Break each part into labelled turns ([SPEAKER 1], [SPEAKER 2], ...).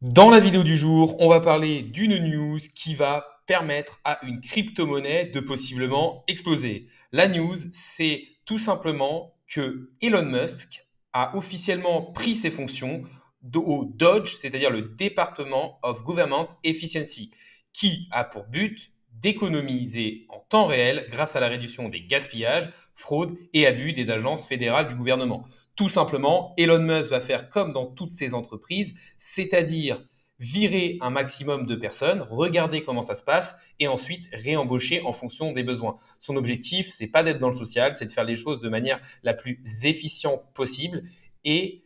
[SPEAKER 1] Dans la vidéo du jour, on va parler d'une news qui va permettre à une crypto-monnaie de possiblement exploser. La news, c'est tout simplement que Elon Musk a officiellement pris ses fonctions au DOGE, c'est-à-dire le Department of Government Efficiency, qui a pour but d'économiser en temps réel grâce à la réduction des gaspillages, fraudes et abus des agences fédérales du gouvernement. Tout simplement, Elon Musk va faire comme dans toutes ses entreprises, c'est-à-dire virer un maximum de personnes, regarder comment ça se passe et ensuite réembaucher en fonction des besoins. Son objectif, c'est pas d'être dans le social, c'est de faire les choses de manière la plus efficiente possible. Et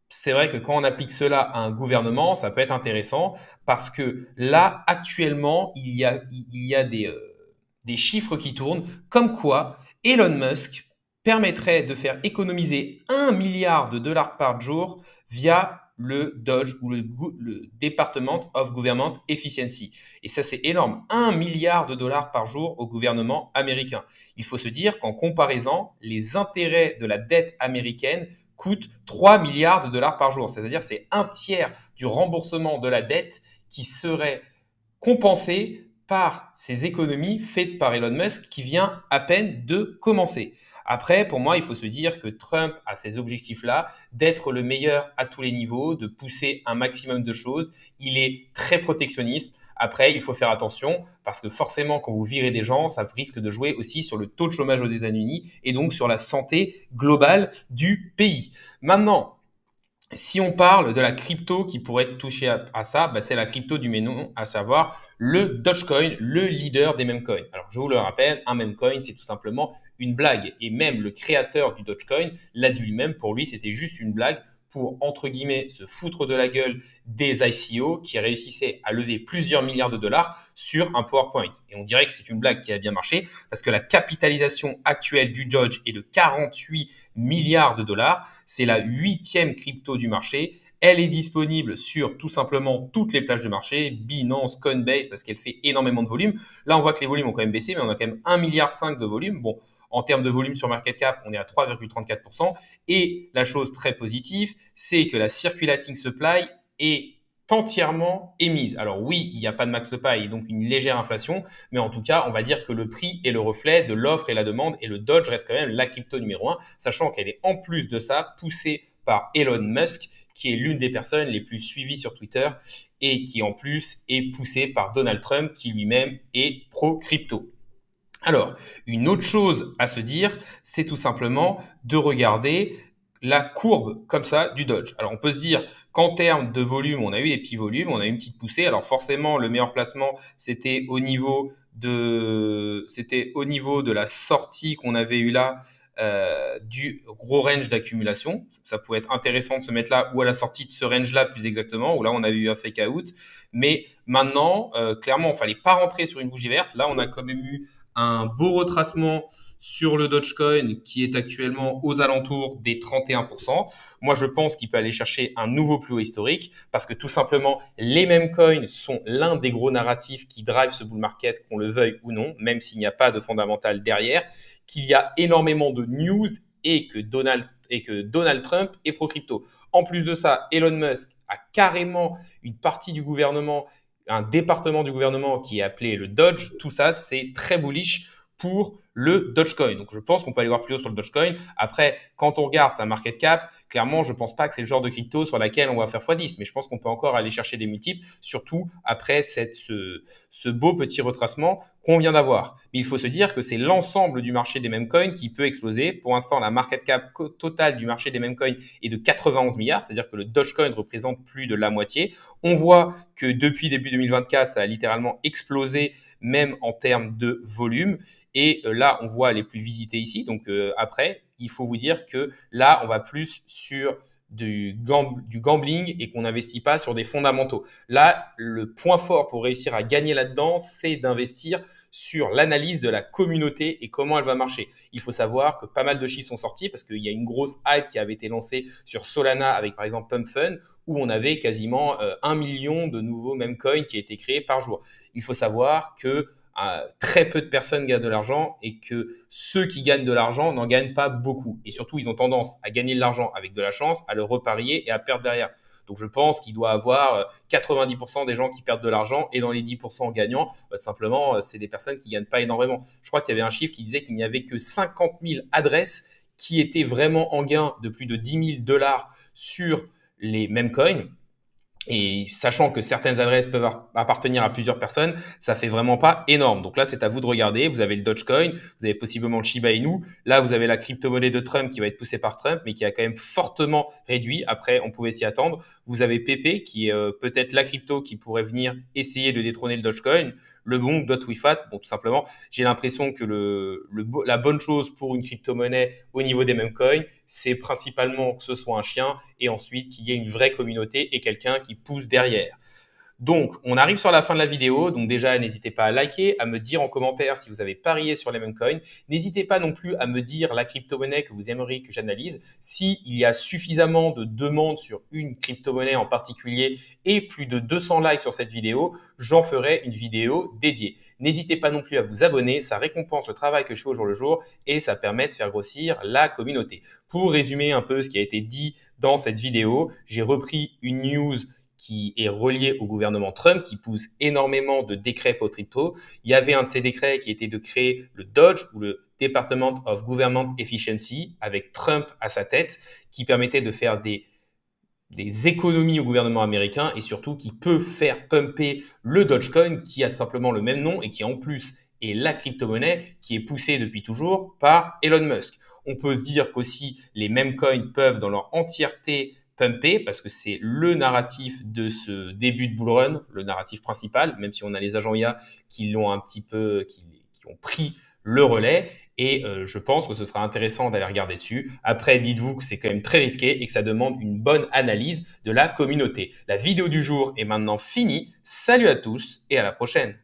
[SPEAKER 1] c'est vrai que quand on applique cela à un gouvernement, ça peut être intéressant parce que là, actuellement, il y a des chiffres qui tournent comme quoi Elon Musk permettrait de faire économiser 1 milliard de dollars par jour via le DOGE ou le Department of Government Efficiency. Et ça, c'est énorme. 1 milliard de dollars par jour au gouvernement américain. Il faut se dire qu'en comparaison, les intérêts de la dette américaine coûtent 3 milliards de dollars par jour. C'est-à-dire c'est un tiers du remboursement de la dette qui serait compensé par ces économies faites par Elon Musk qui vient à peine de commencer. Après, pour moi, il faut se dire que Trump a ces objectifs-là, d'être le meilleur à tous les niveaux, de pousser un maximum de choses. Il est très protectionniste. Après, il faut faire attention parce que forcément, quand vous virez des gens, ça risque de jouer aussi sur le taux de chômage aux États-Unis et donc sur la santé globale du pays. Maintenant, si on parle de la crypto qui pourrait être touchée à ça, bah c'est la crypto du ménon, à savoir le Dogecoin, le leader des meme coins. Alors, je vous le rappelle, un meme coin, c'est tout simplement une blague. Et même le créateur du Dogecoin l'a dit lui-même, pour lui, c'était juste une blague pour, entre guillemets, se foutre de la gueule des ICO qui réussissaient à lever plusieurs milliards de dollars sur un PowerPoint. Et on dirait que c'est une blague qui a bien marché parce que la capitalisation actuelle du Doge est de 48 milliards de dollars. C'est la huitième crypto du marché. Elle est disponible sur tout simplement toutes les plages de marché, Binance, Coinbase, parce qu'elle fait énormément de volume. Là, on voit que les volumes ont quand même baissé, mais on a quand même 1,5 milliard de volume. Bon, en termes de volume sur market cap, on est à 3,34%. Et la chose très positive, c'est que la circulating supply est entièrement émise. Alors oui, il n'y a pas de max supply, donc une légère inflation, mais en tout cas, on va dire que le prix est le reflet de l'offre et la demande, et le Doge reste quand même la crypto numéro un, sachant qu'elle est en plus de ça poussée par Elon Musk, qui est l'une des personnes les plus suivies sur Twitter, et qui en plus est poussée par Donald Trump, qui lui-même est pro-crypto. Alors, une autre chose à se dire, c'est tout simplement de regarder la courbe comme ça du Dodge. Alors, on peut se dire qu'en termes de volume, on a eu des petits volumes, on a eu une petite poussée. Alors, forcément, le meilleur placement, c'était au niveau de la sortie qu'on avait eu là du gros range d'accumulation. Ça pouvait être intéressant de se mettre là ou à la sortie de ce range-là plus exactement, où là on avait eu un fake out. Mais maintenant, clairement, il fallait pas rentrer sur une bougie verte. Là, on a quand même eu un beau retracement sur le Dogecoin qui est actuellement aux alentours des 31%. Moi, je pense qu'il peut aller chercher un nouveau plus haut historique parce que tout simplement, les mêmes coins sont l'un des gros narratifs qui drive ce bull market, qu'on le veuille ou non, même s'il n'y a pas de fondamental derrière, qu'il y a énormément de news et que Donald Trump est pro-crypto. En plus de ça, Elon Musk a carrément une partie du gouvernement, un département du gouvernement qui est appelé le Dodge. Tout ça, c'est très bullish pour le Dogecoin. Donc, je pense qu'on peut aller voir plus haut sur le Dogecoin. Après, quand on regarde sa market cap, clairement, je pense pas que c'est le genre de crypto sur laquelle on va faire x10, mais je pense qu'on peut encore aller chercher des multiples, surtout après ce beau petit retracement qu'on vient d'avoir. Mais il faut se dire que c'est l'ensemble du marché des meme coins qui peut exploser. Pour l'instant, la market cap totale du marché des meme coins est de 91 milliards, c'est-à-dire que le Dogecoin représente plus de la moitié. On voit que depuis début 2024, ça a littéralement explosé, même en termes de volume. Et là, on voit les plus visités ici. Donc après, il faut vous dire que là, on va plus sur du gambling et qu'on n'investit pas sur des fondamentaux. Là, le point fort pour réussir à gagner là-dedans, c'est d'investir sur l'analyse de la communauté et comment elle va marcher. Il faut savoir que pas mal de chiffres sont sortis parce qu'il y a une grosse hype qui avait été lancée sur Solana avec par exemple Pump Fun où on avait quasiment 1 million de nouveaux meme coins qui étaient créés par jour. Il faut savoir que très peu de personnes gagnent de l'argent et que ceux qui gagnent de l'argent n'en gagnent pas beaucoup. Et surtout, ils ont tendance à gagner de l'argent avec de la chance, à le reparier et à perdre derrière. Donc je pense qu'il doit avoir 90% des gens qui perdent de l'argent et dans les 10% gagnants, tout simplement, c'est des personnes qui gagnent pas énormément. Je crois qu'il y avait un chiffre qui disait qu'il n'y avait que 50 000 adresses qui étaient vraiment en gain de plus de 10 000 dollars sur les mêmes coins. Et sachant que certaines adresses peuvent appartenir à plusieurs personnes, ça fait vraiment pas énorme. Donc là, c'est à vous de regarder. Vous avez le Dogecoin, vous avez possiblement le Shiba Inu. Là, vous avez la crypto-monnaie de Trump qui va être poussée par Trump, mais qui a quand même fortement réduit. Après, on pouvait s'y attendre. Vous avez Pepe, qui est peut-être la crypto qui pourrait venir essayer de détrôner le Dogecoin. Le bon .wifat, bon, tout simplement, j'ai l'impression que la bonne chose pour une crypto-monnaie au niveau des mêmes coins, c'est principalement que ce soit un chien et ensuite qu'il y ait une vraie communauté et quelqu'un qui pousse derrière. Donc, on arrive sur la fin de la vidéo. Donc déjà, n'hésitez pas à liker, à me dire en commentaire si vous avez parié sur les mêmes coins. N'hésitez pas non plus à me dire la crypto-monnaie que vous aimeriez que j'analyse. S'il y a suffisamment de demandes sur une crypto-monnaie en particulier et plus de 200 likes sur cette vidéo, j'en ferai une vidéo dédiée. N'hésitez pas non plus à vous abonner. Ça récompense le travail que je fais au jour le jour et ça permet de faire grossir la communauté. Pour résumer un peu ce qui a été dit dans cette vidéo, j'ai repris une news qui est relié au gouvernement Trump, qui pousse énormément de décrets pour crypto. Il y avait un de ces décrets qui était de créer le DOGE ou le Department of Government Efficiency, avec Trump à sa tête, qui permettait de faire des économies au gouvernement américain et surtout qui peut faire pumper le Dogecoin, qui a tout simplement le même nom et qui en plus est la crypto-monnaie qui est poussée depuis toujours par Elon Musk. On peut se dire qu'aussi les mêmes coins peuvent dans leur entièreté pumper parce que c'est le narratif de ce début de bull run, le narratif principal, même si on a les agents IA qui l'ont un petit peu, qui ont pris le relais. Et je pense que ce sera intéressant d'aller regarder dessus. Après, dites-vous que c'est quand même très risqué et que ça demande une bonne analyse de la communauté. La vidéo du jour est maintenant finie. Salut à tous et à la prochaine.